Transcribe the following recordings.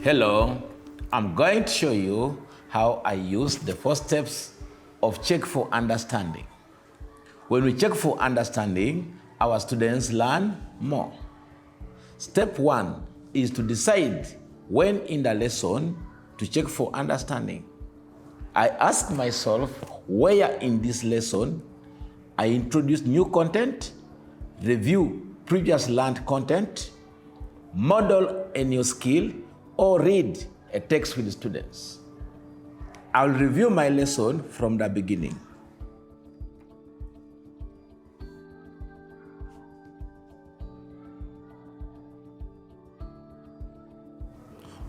Hello, I'm going to show you how I use the 4 steps of check for understanding. When we check for understanding, our students learn more. Step 1 is to decide when in the lesson to check for understanding. I ask myself where in this lesson I introduce new content, review previous learned content, model a new skill, or read a text with the students. I'll review my lesson from the beginning.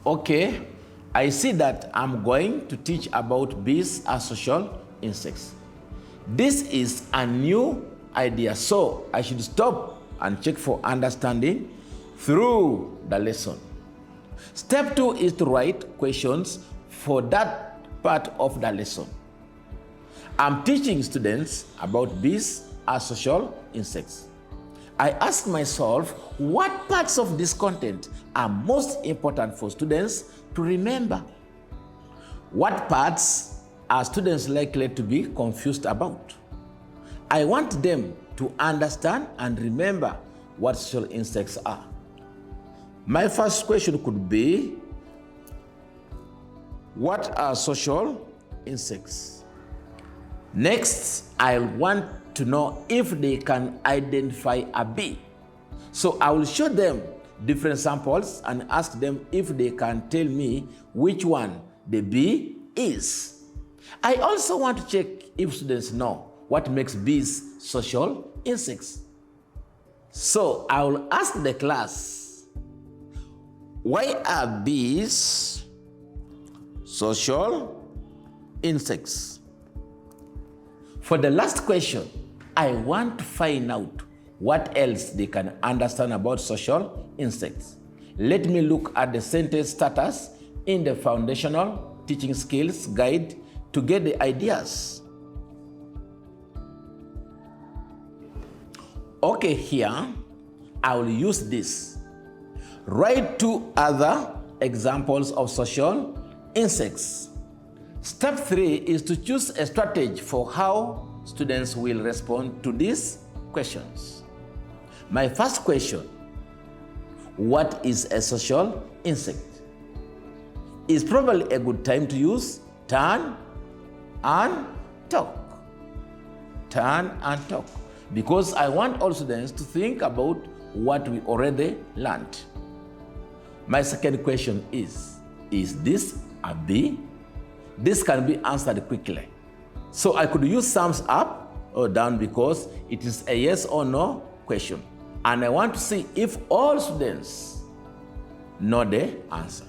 Okay, I see that I'm going to teach about bees as social insects. This is a new idea, so I should stop and check for understanding through the lesson. Step 2 is to write questions for that part of the lesson. I'm teaching students about bees as social insects. I ask myself what parts of this content are most important for students to remember. What parts are students likely to be confused about? I want them to understand and remember what social insects are. My first question could be, what are social insects? Next, I want to know if they can identify a bee. So I will show them different samples and ask them if they can tell me which one the bee is. I also want to check if students know what makes bees social insects. So I will ask the class, why are bees social insects? For the last question, I want to find out what else they can understand about social insects. Let me look at the sentence starters in the foundational teaching skills guide to get the ideas. Okay, here I will use this. Write 2 other examples of social insects. Step 3 is to choose a strategy for how students will respond to these questions. My first question, what is a social insect? Is probably a good time to use turn and talk. Turn and talk. Because I want all students to think about what we already learned. My second question is this a bee? This can be answered quickly. So I could use thumbs up or down because it is a yes or no question. And I want to see if all students know the answer.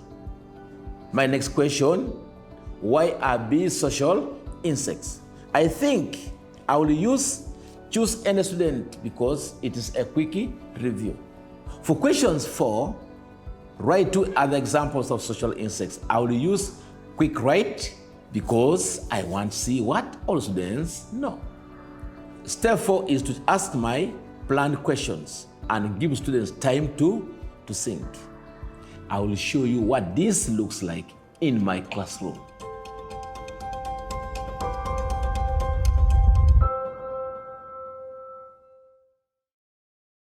My next question, why are bees social insects? I think I will choose any student because it is a quick review. For questions 4, write 2 other examples of social insects. I will use quick write because I want to see what all students know. Step 4 is to ask my planned questions and give students time to think. I will show you what this looks like in my classroom.